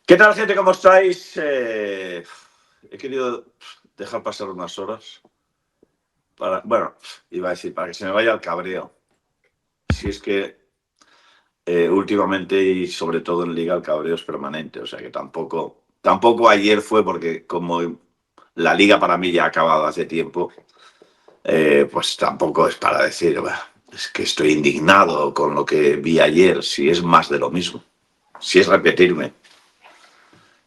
¿Qué tal, gente? ¿Cómo estáis? He querido dejar pasar unas horas para, bueno, iba a decir, para que se me vaya el cabreo. Si es que últimamente y sobre todo en Liga el cabreo es permanente, o sea que tampoco ayer fue porque como la Liga para mí ya ha acabado hace tiempo, pues tampoco es para decir, "Bah, es que estoy indignado con lo que vi ayer", si es más de lo mismo, si es repetirme.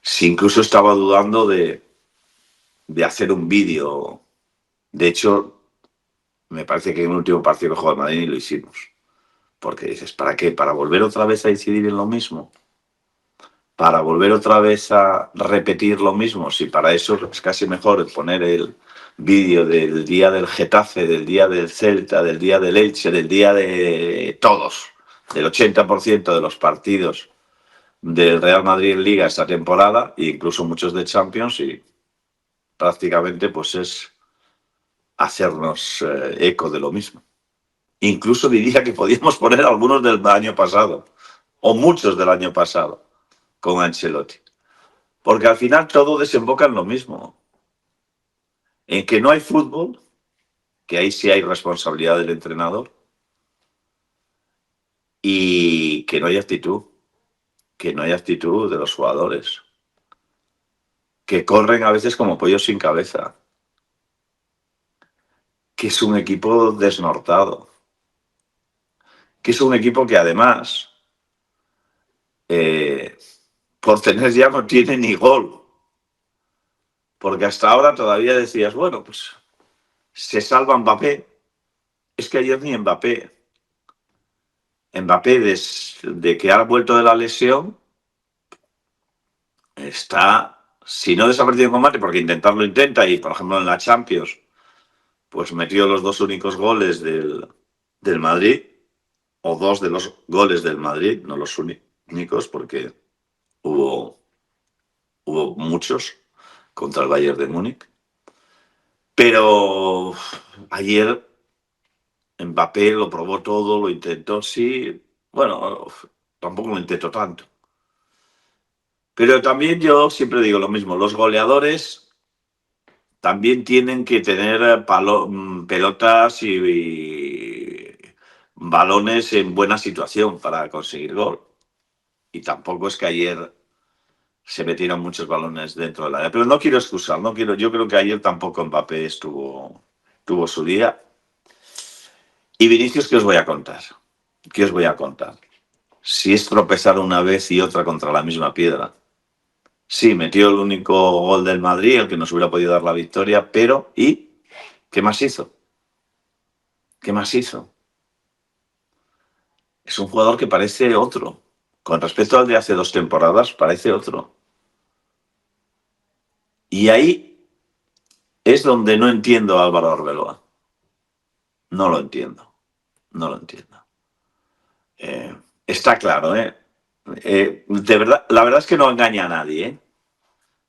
Si incluso estaba dudando de hacer un vídeo. De hecho, me parece que en el último partido que jugó el Madrid ni lo hicimos. Porque dices, ¿para qué? ¿Para volver otra vez a incidir en lo mismo? ¿Para volver otra vez a repetir lo mismo? Si para eso es casi mejor poner el vídeo del día del Getafe, del día del Celta, del día del Elche, del día de todos, del 80% de los partidos del Real Madrid en Liga esta temporada, e incluso muchos de Champions, y prácticamente pues es hacernos eco de lo mismo. Incluso diría que podíamos poner algunos del año pasado, o muchos del año pasado, con Ancelotti. Porque al final todo desemboca en lo mismo. En que no hay fútbol, que ahí sí hay responsabilidad del entrenador, y que no hay actitud de los jugadores, que corren a veces como pollos sin cabeza, que es un equipo desnortado, que es un equipo que además, eh, por tener ya no tiene ni gol. Porque hasta ahora todavía decías, bueno, pues se salva Mbappé. Es que ayer ni Mbappé. Mbappé, desde que ha vuelto de la lesión, está, si no desaparecido en combate, porque intentarlo intenta, y por ejemplo en la Champions, pues metió los dos únicos goles del Madrid, o dos de los goles del Madrid, no los únicos, porque hubo muchos contra el Bayern de Múnich. Pero ayer Mbappé lo probó todo, lo intentó, sí. Bueno, tampoco lo intentó tanto. Pero también yo siempre digo lo mismo, los goleadores también tienen que tener pelotas y balones en buena situación para conseguir gol. Y tampoco es que ayer se metieron muchos balones dentro del área. Pero no quiero excusar, yo creo que ayer tampoco Mbappé tuvo su día. Y Vinicius, ¿qué os voy a contar? ¿Qué os voy a contar? Si es tropezar una vez y otra contra la misma piedra. Sí, metió el único gol del Madrid, el que nos hubiera podido dar la victoria, pero ¿y qué más hizo? ¿Qué más hizo? Es un jugador que parece otro. Con respecto al de hace 2 temporadas, parece otro. Y ahí es donde no entiendo a Álvaro Arbeloa. No lo entiendo. No lo entiendo. Está claro, ¿eh? De verdad, la verdad es que no engaña a nadie, ¿eh?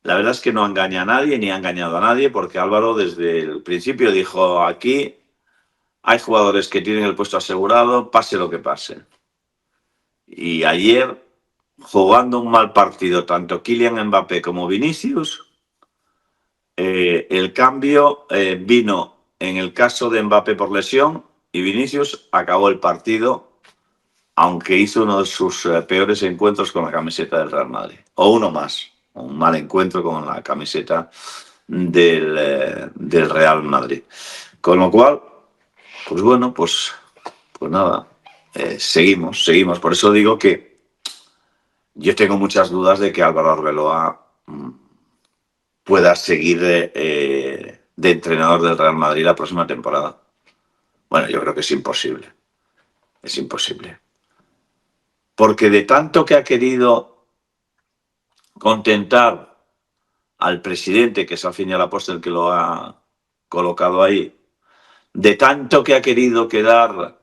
La verdad es que no engaña a nadie ni ha engañado a nadie, porque Álvaro desde el principio dijo, aquí hay jugadores que tienen el puesto asegurado, pase lo que pase. Y ayer, jugando un mal partido, tanto Kylian Mbappé como Vinicius, el cambio vino en el caso de Mbappé por lesión, y Vinicius acabó el partido, aunque hizo uno de sus peores encuentros con la camiseta del Real Madrid. O uno más, un mal encuentro con la camiseta del Real Madrid. Con lo cual, pues bueno, pues nada, seguimos. Por eso digo que yo tengo muchas dudas de que Álvaro Arbeloa pueda seguir de entrenador del Real Madrid la próxima temporada. Bueno, yo creo que es imposible. Es imposible. Porque de tanto que ha querido contentar al presidente, que es al fin y al cabo el que lo ha colocado ahí, de tanto que ha querido quedar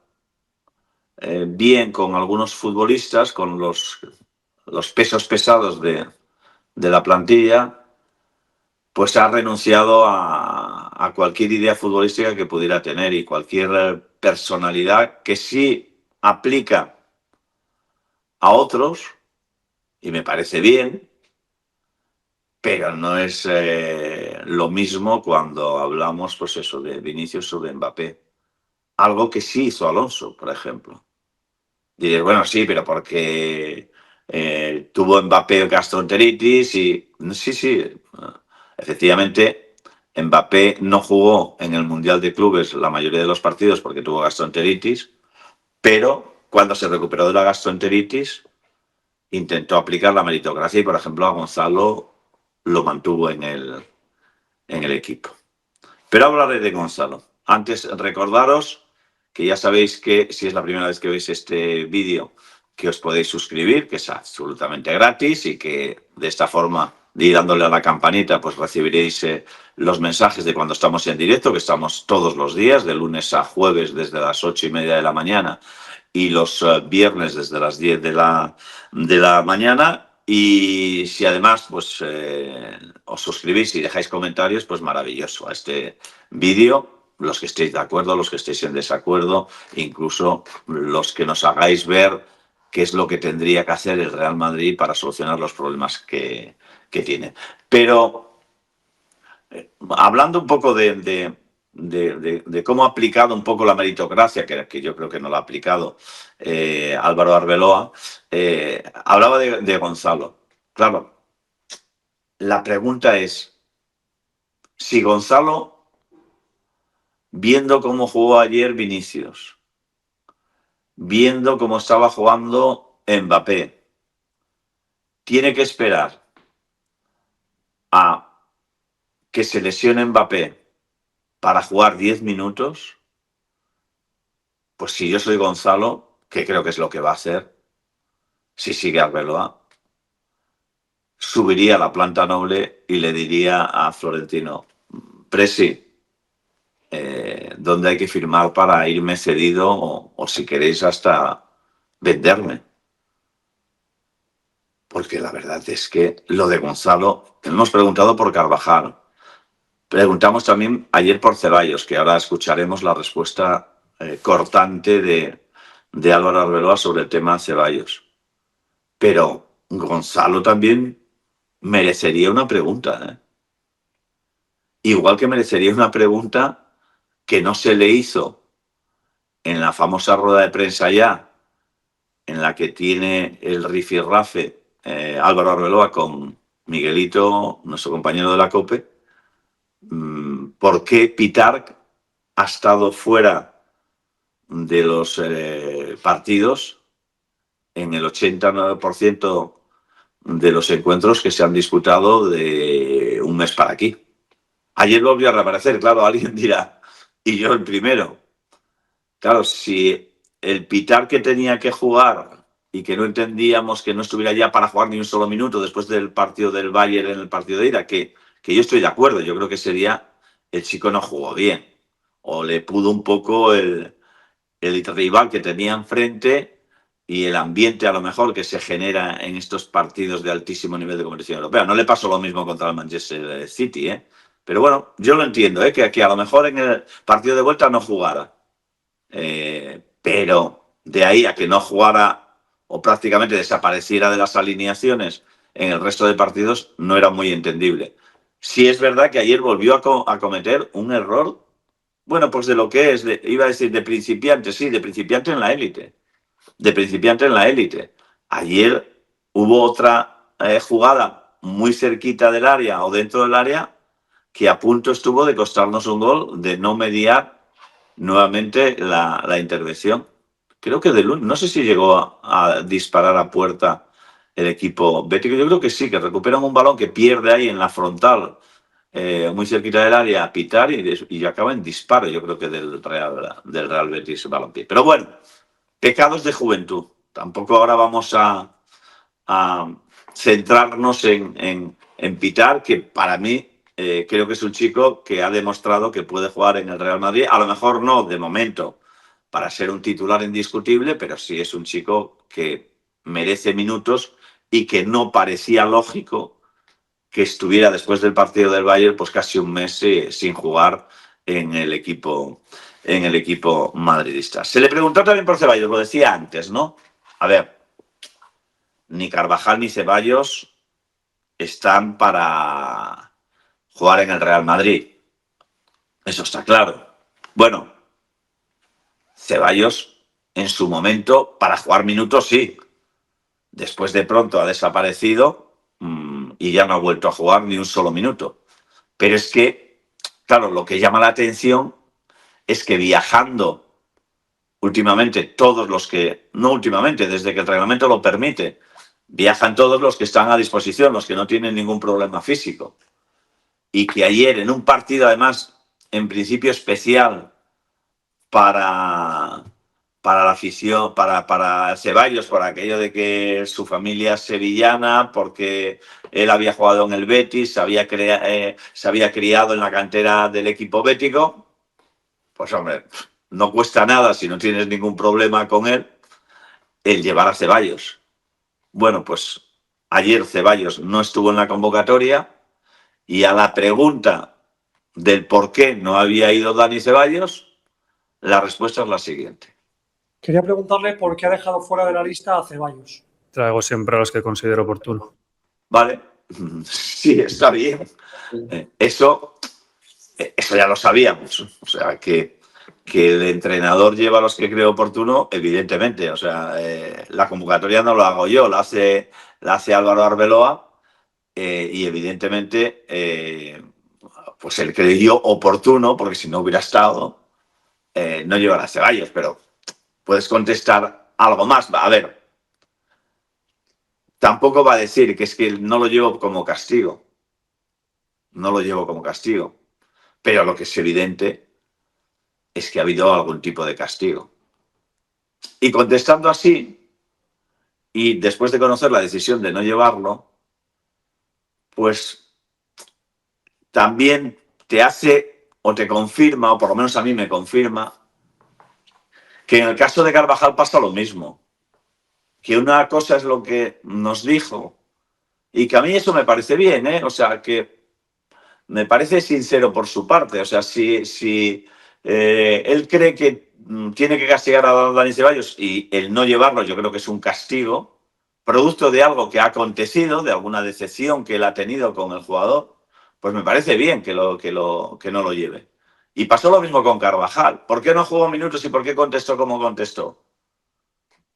bien con algunos futbolistas, con los pesos pesados de la plantilla, pues ha renunciado a cualquier idea futbolística que pudiera tener y cualquier personalidad que sí aplica a otros, y me parece bien, pero no es lo mismo cuando hablamos, pues eso, de Vinicius o de Mbappé. Algo que sí hizo Alonso, por ejemplo. Diréis, bueno, sí, pero porque tuvo Mbappé gastroenteritis y... Sí, sí, efectivamente, Mbappé no jugó en el Mundial de Clubes la mayoría de los partidos porque tuvo gastroenteritis, pero cuando se recuperó de la gastroenteritis intentó aplicar la meritocracia y, por ejemplo, a Gonzalo lo mantuvo en el equipo. Pero hablaré de Gonzalo. Antes, recordaros que ya sabéis que si es la primera vez que veis este vídeo, que os podéis suscribir, que es absolutamente gratis y que de esta forma, de ir dándole a la campanita, pues recibiréis los mensajes de cuando estamos en directo, que estamos todos los días, de lunes a jueves desde las 8:30 de la mañana y los viernes desde las 10 de la mañana. Y si además pues, os suscribís y dejáis comentarios, pues maravilloso a este vídeo, los que estéis de acuerdo, los que estéis en desacuerdo, incluso los que nos hagáis ver qué es lo que tendría que hacer el Real Madrid para solucionar los problemas que tiene. Pero hablando un poco de cómo ha aplicado un poco la meritocracia, que yo creo que no la ha aplicado Álvaro Arbeloa, hablaba de Gonzalo. Claro, la pregunta es, si Gonzalo, viendo cómo jugó ayer Vinicius, viendo cómo estaba jugando Mbappé, tiene que esperar a que se lesione Mbappé para jugar 10 minutos, pues si yo soy Gonzalo, que creo que es lo que va a hacer, si sigue Arbeloa, subiría a la planta noble y le diría a Florentino, Presi, ¿dónde hay que firmar para irme cedido o si queréis hasta venderme? Porque la verdad es que lo de Gonzalo, hemos preguntado por Carvajal, preguntamos también ayer por Ceballos, que ahora escucharemos la respuesta cortante de Álvaro Arbeloa sobre el tema Ceballos. Pero Gonzalo también merecería una pregunta, ¿eh? Igual que merecería una pregunta que no se le hizo en la famosa rueda de prensa ya, en la que tiene el rifirrafe Álvaro Arbeloa con Miguelito, nuestro compañero de la COPE, ¿por qué Pitar ha estado fuera de los partidos en el 89% de los encuentros que se han disputado de un mes para aquí? Ayer volvió a reaparecer, claro, alguien dirá, y yo el primero. Claro, si el Pitar que tenía que jugar y que no entendíamos que no estuviera ya para jugar ni un solo minuto después del partido del Bayern en el partido de ida, que yo estoy de acuerdo, yo creo que sería el chico no jugó bien o le pudo un poco el rival que tenía enfrente y el ambiente a lo mejor que se genera en estos partidos de altísimo nivel de competición europea. No le pasó lo mismo contra el Manchester City, ¿eh? Pero bueno, yo lo entiendo, ¿eh? Que a lo mejor en el partido de vuelta no jugara. Pero de ahí a que no jugara o prácticamente desapareciera de las alineaciones en el resto de partidos no era muy entendible. Sí es verdad que ayer volvió a cometer un error, bueno, pues de lo que es, iba a decir de principiante, sí, de principiante en la élite, de principiante en la élite. Ayer hubo otra jugada muy cerquita del área o dentro del área que a punto estuvo de costarnos un gol, de no mediar nuevamente la intervención. Creo que no sé si llegó a disparar a puerta el equipo bético. Yo creo que sí, que recuperan un balón que pierde ahí en la frontal, muy cerquita del área, a pitar y acaba en disparo, yo creo que del Real Betis Balompié. Pero bueno, pecados de juventud. Tampoco ahora vamos a centrarnos en Pitar, que para mí creo que es un chico que ha demostrado que puede jugar en el Real Madrid. A lo mejor no, de momento, para ser un titular indiscutible, pero sí es un chico que merece minutos y que no parecía lógico que estuviera después del partido del Bayern pues casi un mes sin jugar en el equipo madridista. Se le preguntó también por Ceballos, lo decía antes, ¿no? A ver, ni Carvajal ni Ceballos están para jugar en el Real Madrid. Eso está claro. Bueno, Ceballos, en su momento, para jugar minutos, sí. Después de pronto ha desaparecido y ya no ha vuelto a jugar ni un solo minuto. Pero es que, claro, lo que llama la atención es que viajando últimamente todos los que, no últimamente, desde que el reglamento lo permite, viajan todos los que están a disposición, los que no tienen ningún problema físico. Y que ayer en un partido, además, en principio especial para la afición, para Ceballos, por aquello de que su familia es sevillana, porque él había jugado en el Betis, se había criado en la cantera del equipo bético, pues hombre, no cuesta nada si no tienes ningún problema con él, el llevar a Ceballos. Bueno, pues ayer Ceballos no estuvo en la convocatoria y a la pregunta del por qué no había ido Dani Ceballos, la respuesta es la siguiente. Quería preguntarle por qué ha dejado fuera de la lista a Ceballos. Traigo siempre a los que considero oportuno. Vale, sí, está bien. Eso ya lo sabíamos. O sea, que el entrenador lleva a los que cree oportuno, evidentemente. O sea, la convocatoria no lo hago yo, la hace Álvaro Arbeloa y evidentemente pues él creyó oportuno, porque si no hubiera estado, no llevará a Ceballos, pero puedes contestar algo más. A ver, tampoco va a decir que es que no lo llevo como castigo. No lo llevo como castigo. Pero lo que es evidente es que ha habido algún tipo de castigo. Y contestando así, y después de conocer la decisión de no llevarlo, pues también te hace o te confirma, o por lo menos a mí me confirma, que en el caso de Carvajal pasa lo mismo. Que una cosa es lo que nos dijo, y que a mí eso me parece bien, ¿eh? O sea, que me parece sincero por su parte. O sea, si él cree que tiene que castigar a Dani Ceballos y el no llevarlo, yo creo que es un castigo, producto de algo que ha acontecido, de alguna decepción que él ha tenido con el jugador, pues me parece bien que no lo lleve. Y pasó lo mismo con Carvajal. ¿Por qué no jugó minutos y por qué contestó como contestó?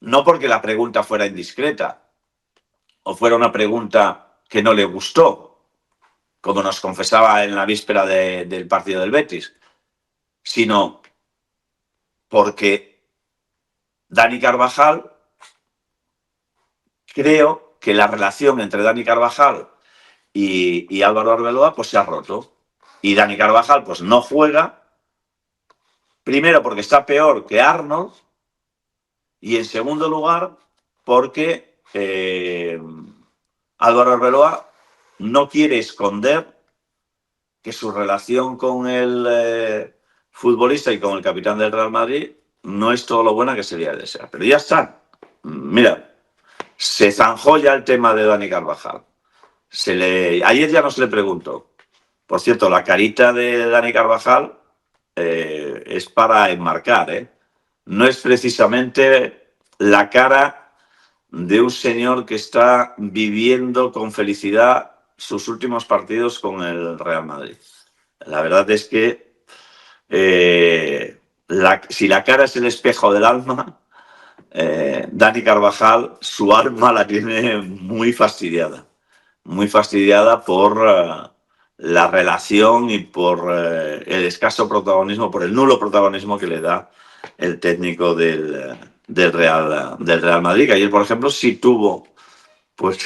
No porque la pregunta fuera indiscreta o fuera una pregunta que no le gustó, como nos confesaba en la víspera del partido del Betis, sino porque Dani Carvajal, creo que la relación entre Dani Carvajal y Álvaro Arbeloa pues se ha roto. Y Dani Carvajal pues no juega, primero porque está peor que Arnold y en segundo lugar porque Álvaro Arbeloa no quiere esconder que su relación con el futbolista y con el capitán del Real Madrid no es todo lo buena que sería desear. Pero ya está. Mira, se zanjó ya el tema de Dani Carvajal. Ayer ya no se le preguntó. Por cierto, la carita de Dani Carvajal es para enmarcar, ¿eh? No es precisamente la cara de un señor que está viviendo con felicidad sus últimos partidos con el Real Madrid. La verdad es que si la cara es el espejo del alma, Dani Carvajal, su alma la tiene muy fastidiada por la relación y por el escaso protagonismo, por el nulo protagonismo que le da el técnico del Real Madrid, que ayer, por ejemplo, sí tuvo, pues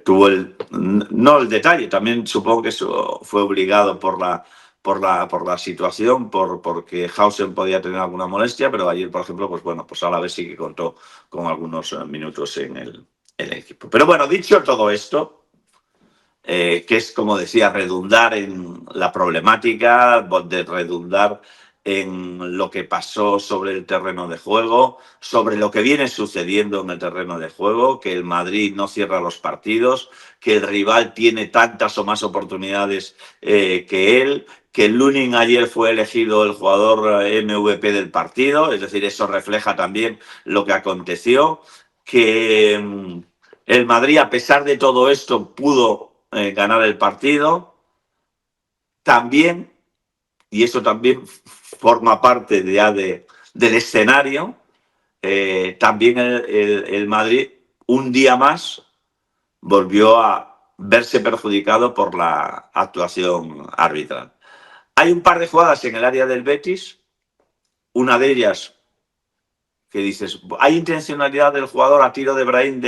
tuvo no el detalle, también supongo que eso fue obligado por la situación, porque Hausen podía tener alguna molestia, pero ayer, por ejemplo, pues bueno, pues a la vez sí que contó con algunos minutos en el equipo. Pero bueno, dicho todo esto, que es, como decía, redundar en la problemática, de redundar en lo que pasó sobre el terreno de juego, sobre lo que viene sucediendo en el terreno de juego, que el Madrid no cierra los partidos, que el rival tiene tantas o más oportunidades que él, que el Lunin ayer fue elegido el jugador MVP del partido, es decir, eso refleja también lo que aconteció, que El Madrid, a pesar de todo esto, pudo ganar el partido. También, y eso también forma parte ya del escenario, también el Madrid, un día más, volvió a verse perjudicado por la actuación arbitral. Hay un par de jugadas en el área del Betis, una de ellas que dices, ¿hay intencionalidad del jugador a tiro de Brahim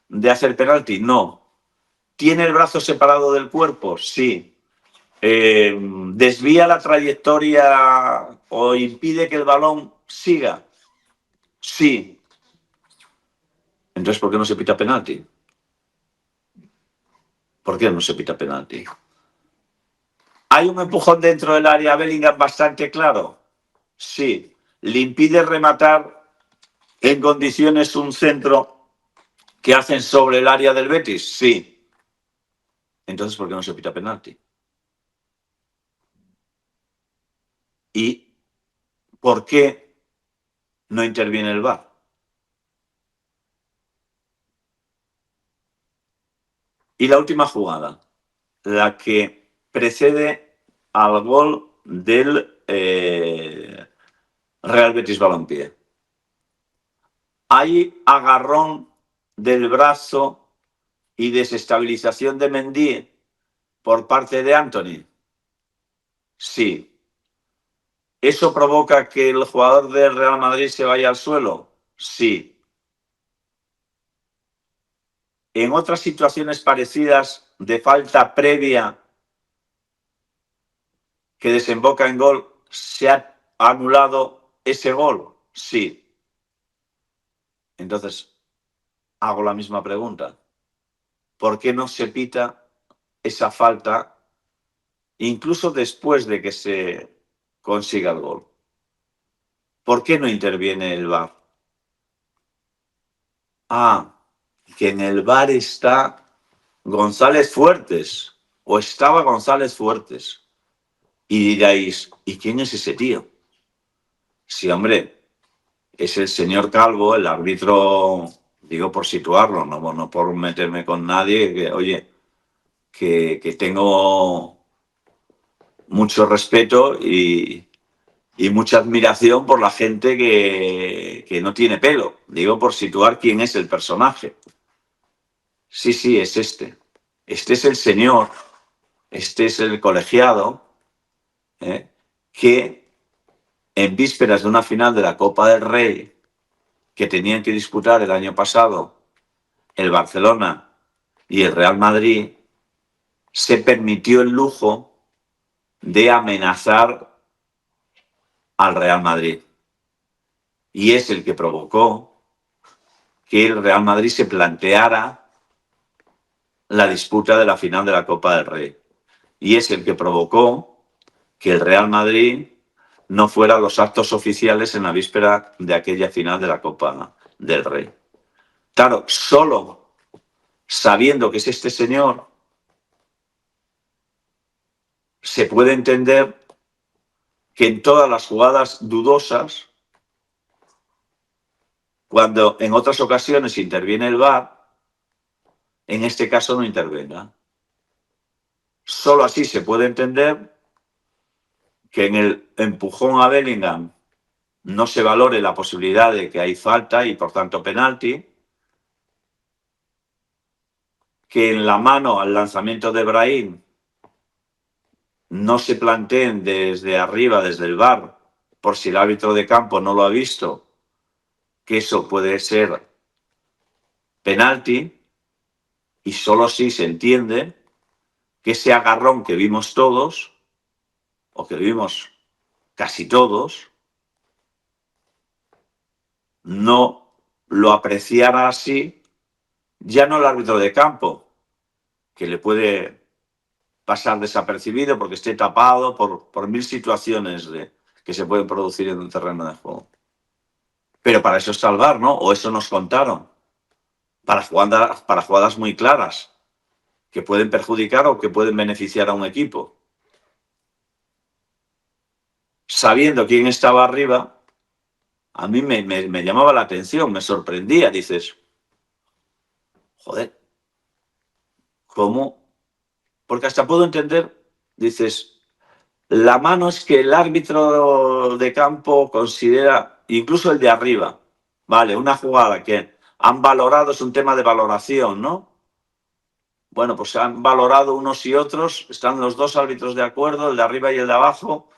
de hacer penalti? No. ¿Tiene el brazo separado del cuerpo? Sí. ¿Desvía la trayectoria o impide que el balón siga? Sí. Entonces, ¿por qué no se pita penalti? ¿Por qué no se pita penalti? ¿Hay un empujón dentro del área Bellingham bastante claro? Sí. ¿Le impide rematar en condiciones un centro que hacen sobre el área del Betis? Sí. Entonces, ¿por qué no se pita penalti? ¿Y por qué no interviene el VAR? Y la última jugada, la que precede al gol del Real Betis Balompié. ¿Hay agarrón del brazo y desestabilización de Mendy por parte de Antony? Sí. ¿Eso provoca que el jugador del Real Madrid se vaya al suelo? Sí. En otras situaciones parecidas de falta previa que desemboca en gol, ¿se ha anulado ese gol? Sí. Entonces, hago la misma pregunta. ¿Por qué no se pita esa falta incluso después de que se consiga el gol? ¿Por qué no interviene el VAR? Ah, que en el VAR está González Fuertes, o estaba González Fuertes. Y diréis, ¿y quién es ese tío? Sí, hombre, es el señor Calvo, el árbitro, digo por situarlo, no por meterme con nadie, que, oye, que tengo mucho respeto y mucha admiración por la gente que no tiene pelo. Digo por situar quién es el personaje. Sí, es este. Este es el señor, este es el colegiado, que en vísperas de una final de la Copa del Rey que tenían que disputar el año pasado el Barcelona y el Real Madrid, se permitió el lujo de amenazar al Real Madrid. Y es el que provocó que el Real Madrid se planteara la disputa de la final de la Copa del Rey. Y es el que provocó que el Real Madrid no fuera a los actos oficiales en la víspera de aquella final de la Copa del Rey. Claro, solo sabiendo que es este señor, se puede entender que en todas las jugadas dudosas, cuando en otras ocasiones interviene el VAR, en este caso no intervenga. Solo así se puede entender que en el empujón a Bellingham no se valore la posibilidad de que hay falta y por tanto penalti, que en la mano al lanzamiento de Brahim no se planteen desde arriba, desde el VAR, por si el árbitro de campo no lo ha visto, que eso puede ser penalti, y solo si se entiende que ese agarrón que vimos todos, o que vimos casi todos, no lo apreciara así, ya no el árbitro de campo, que le puede pasar desapercibido porque esté tapado por mil situaciones que se pueden producir en un terreno de juego. Pero para eso es salvar, ¿no? O eso nos contaron. Para jugadas muy claras, que pueden perjudicar o que pueden beneficiar a un equipo. Sabiendo quién estaba arriba, a mí me llamaba la atención, me sorprendía. Dices, Joder, ¿cómo? Porque hasta puedo entender, dices, la mano es que el árbitro de campo considera, incluso el de arriba, vale, una jugada que han valorado, es un tema de valoración, ¿no? Bueno, pues se han valorado unos y otros, están los dos árbitros de acuerdo, el de arriba y el de abajo,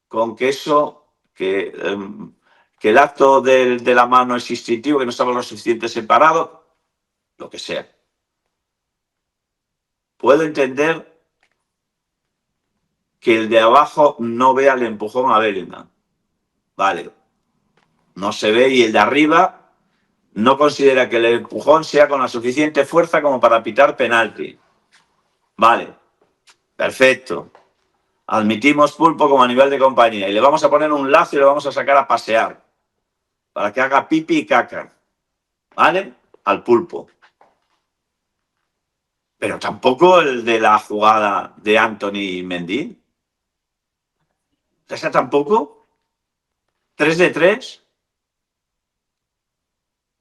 con que eso, que el acto de la mano es instintivo, que no estaba lo suficiente separado, lo que sea. Puedo entender que el de abajo no vea el empujón a Bellingham. Vale, no se ve, y el de arriba no considera que el empujón sea con la suficiente fuerza como para pitar penalti. Vale, perfecto. Admitimos Pulpo como a nivel de compañía y le vamos a poner un lazo y le vamos a sacar a pasear para que haga pipi y caca. ¿Vale? Al Pulpo. Pero tampoco el de la jugada de Anthony Mendy. ¿Esa tampoco? 3 de 3.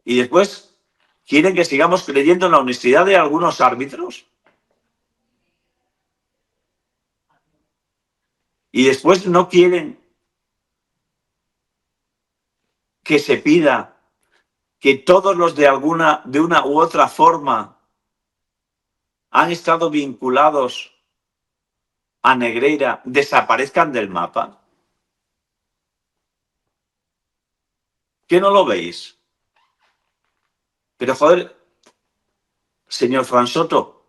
Y después quieren que sigamos creyendo en la honestidad de algunos árbitros. Y después no quieren que se pida que todos los de una u otra forma han estado vinculados a Negreira desaparezcan del mapa. ¿Qué no lo veis? Pero joder, señor Fransoto,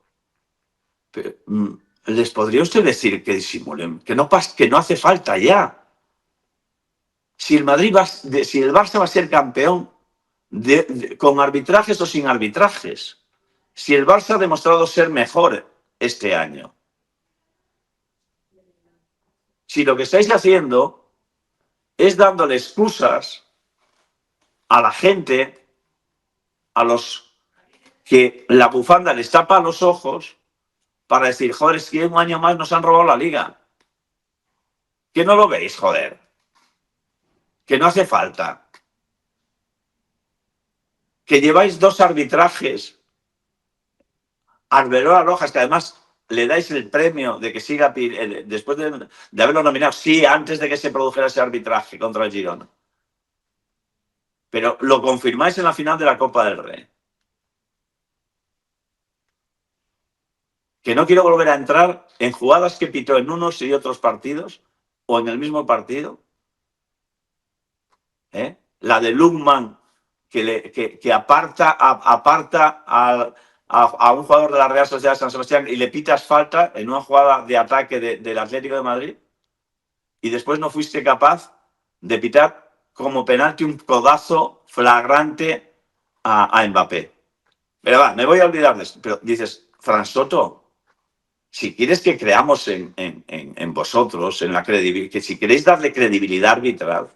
¿les podría usted decir que disimulen? Que no hace falta ya. Si el si el Barça va a ser campeón con arbitrajes o sin arbitrajes, si el Barça ha demostrado ser mejor este año, si lo que estáis haciendo es dándole excusas a la gente, a los que la bufanda les tapa los ojos, para decir, joder, es que un año más nos han robado la liga. ¿Que no lo veis, joder? Que no hace falta. Que lleváis 2 arbitrajes. Arbeloa Rojas, que además le dais el premio de que siga después de haberlo nominado, sí, antes de que se produjera ese arbitraje contra el Girona. Pero lo confirmáis en la final de la Copa del Rey. Que no quiero volver a entrar en jugadas que pitó en unos y otros partidos o en el mismo partido. La de Lukman, que aparta a un jugador de la Real Sociedad de San Sebastián y le pitas falta en una jugada de ataque del Atlético de Madrid, y después no fuiste capaz de pitar como penalti un codazo flagrante a Mbappé. Pero va, me voy a olvidar de esto. Pero dices, Fran Soto, si quieres que creamos en vosotros, en la credibilidad, que si queréis darle credibilidad arbitral,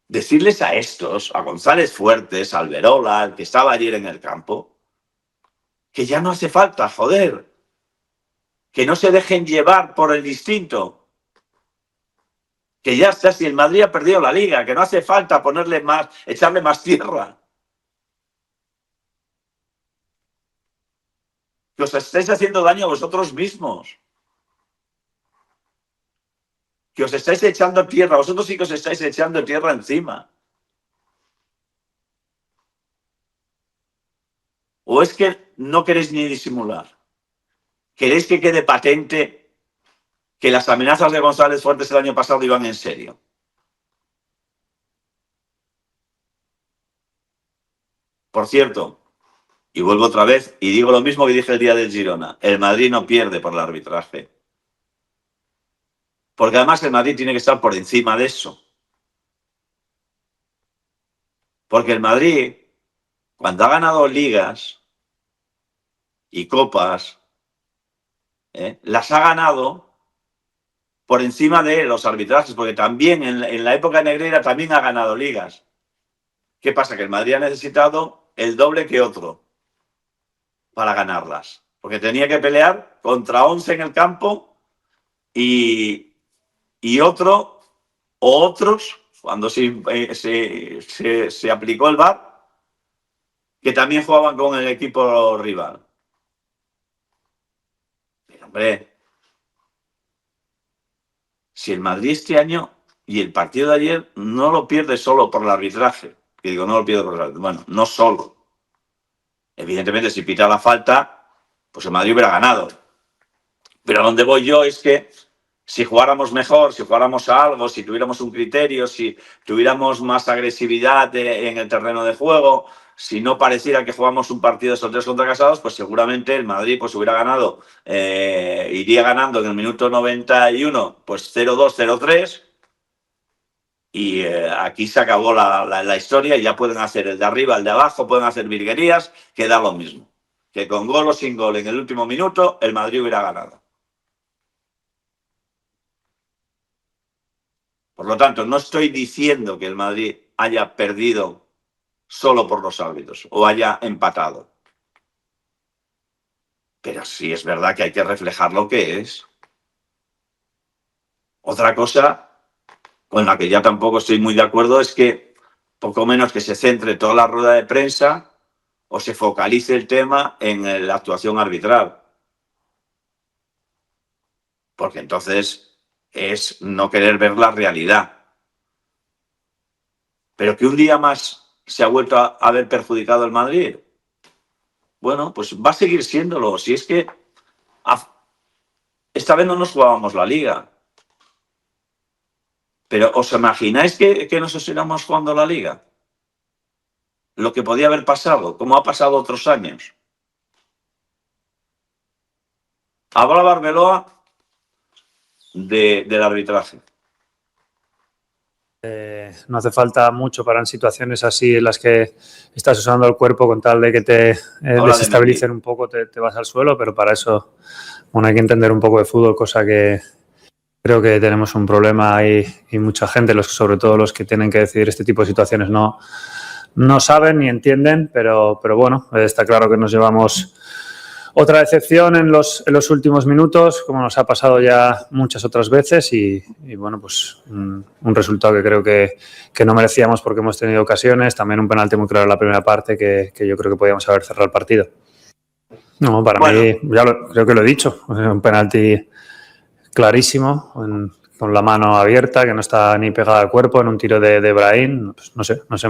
decirles a estos, a González Fuertes, a Alberola, el que estaba ayer en el campo, que ya no hace falta, joder, que no se dejen llevar por el instinto, que ya está, si el Madrid ha perdido la liga, que no hace falta echarle más tierra. Que os estáis haciendo daño a vosotros mismos. Que os estáis echando tierra, vosotros sí que os estáis echando tierra encima. ¿O es que no queréis ni disimular? ¿Queréis que quede patente que las amenazas de González Fuertes el año pasado iban en serio? Por cierto, y vuelvo otra vez y digo lo mismo que dije el día del Girona, el Madrid no pierde por el arbitraje. Porque además el Madrid tiene que estar por encima de eso. Porque el Madrid, cuando ha ganado ligas y copas, las ha ganado por encima de los arbitrajes, porque también en la época negrera también ha ganado ligas. ¿Qué pasa? Que el Madrid ha necesitado el doble que otro para ganarlas. Porque tenía que pelear contra 11 en el campo y otro o otros, cuando se aplicó el VAR, que también jugaban con el equipo rival. Pero, hombre, si el Madrid este año y el partido de ayer no lo pierde solo por el arbitraje, que digo, no lo pierde por el arbitraje, bueno, no solo. Evidentemente, si pita la falta, pues el Madrid hubiera ganado. Pero a donde voy yo es que si jugáramos mejor, si jugáramos a algo, si tuviéramos un criterio, si tuviéramos más agresividad en el terreno de juego, si no pareciera que jugamos un partido de solteros contra casados, pues seguramente el Madrid pues hubiera ganado, iría ganando en el minuto 91, pues 0-2, 0-3. Y aquí se acabó la historia y ya pueden hacer el de arriba, el de abajo, pueden hacer virguerías, que da lo mismo. Que con gol o sin gol en el último minuto, el Madrid hubiera ganado. Por lo tanto, no estoy diciendo que el Madrid haya perdido solo por los árbitros o haya empatado. Pero sí es verdad que hay que reflejar lo que es. Otra cosa con la que ya tampoco estoy muy de acuerdo es que poco menos que se centre toda la rueda de prensa o se focalice el tema en la actuación arbitral. Porque entonces es no querer ver la realidad. Pero que un día más se ha vuelto a ver perjudicado el Madrid. Bueno, pues va a seguir siéndolo. Si es que esta vez no nos jugábamos la Liga. Pero ¿os imagináis que nos estuviéramos jugando la Liga? Lo que podía haber pasado, como ha pasado otros años. Hablaba Arbeloa del arbitraje. No hace falta mucho para en situaciones así en las que estás usando el cuerpo con tal de que te desestabilicen un poco, te vas al suelo, pero para eso, bueno, hay que entender un poco de fútbol, cosa que creo que tenemos un problema y mucha gente, sobre todo los que tienen que decidir este tipo de situaciones, no saben ni entienden, pero bueno, está claro que nos llevamos otra decepción en los últimos minutos, como nos ha pasado ya muchas otras veces y bueno, pues un resultado que creo que no merecíamos porque hemos tenido ocasiones, también un penalti muy claro en la primera parte que yo creo que podíamos haber cerrado el partido. No, para mí, creo que lo he dicho, un penalti clarísimo, con la mano abierta, que no está ni pegada al cuerpo, en un tiro de Brahim, pues no sé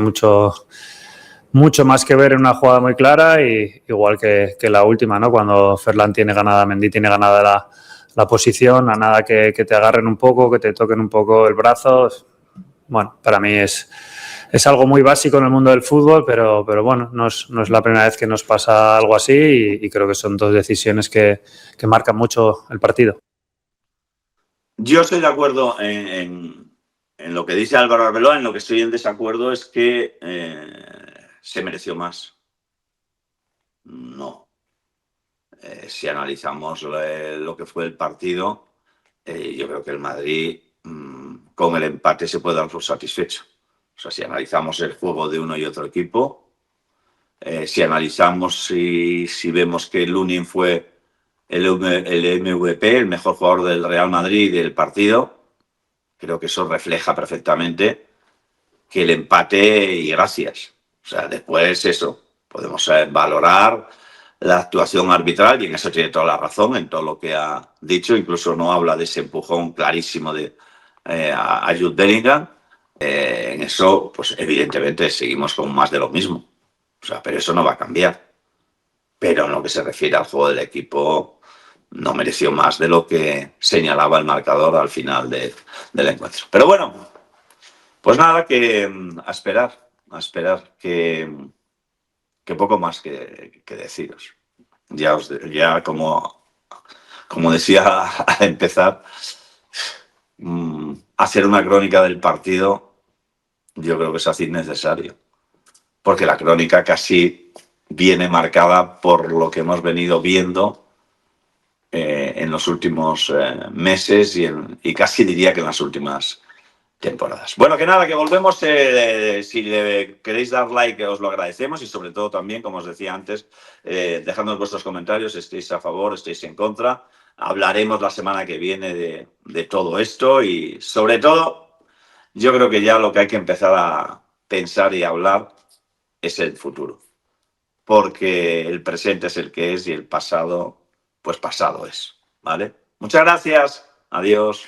mucho más que ver en una jugada muy clara, y igual que la última, ¿no? Cuando Ferland tiene ganada, Mendy tiene ganada la posición, a nada que te agarren un poco, que te toquen un poco el brazo. Bueno, para mí es algo muy básico en el mundo del fútbol, pero bueno, no es la primera vez que nos pasa algo así y creo que son dos decisiones que marcan mucho el partido. Yo estoy de acuerdo en lo que dice Álvaro Arbeloa. En lo que estoy en desacuerdo es que se mereció más. No. Si analizamos lo que fue el partido, yo creo que el Madrid con el empate se puede dar por satisfecho. O sea, si analizamos el juego de uno y otro equipo, si analizamos si vemos que Lunin fue el MVP, el mejor jugador del Real Madrid del partido, creo que eso refleja perfectamente que el empate y gracias. O sea, después eso, podemos valorar la actuación arbitral y en eso tiene toda la razón, en todo lo que ha dicho. Incluso no habla de ese empujón clarísimo a Jude Bellingham. En eso, pues evidentemente seguimos con más de lo mismo. O sea, pero eso no va a cambiar. Pero en lo que se refiere al juego del equipo, no mereció más de lo que señalaba el marcador al final del encuentro. Pero bueno, pues nada, que a esperar que poco más que deciros. Ya como decía al empezar, hacer una crónica del partido, yo creo que es así necesario. Porque la crónica casi viene marcada por lo que hemos venido viendo en los últimos meses y casi diría que en las últimas temporadas. Bueno, que nada, que volvemos. Si le queréis dar like, os lo agradecemos y sobre todo también, como os decía antes, dejadnos vuestros comentarios, estéis a favor, estéis en contra. Hablaremos la semana que viene de todo esto y sobre todo, yo creo que ya lo que hay que empezar a pensar y hablar es el futuro. porque el presente es el que es y el pasado, pues pasado es, ¿vale? Muchas gracias. Adiós.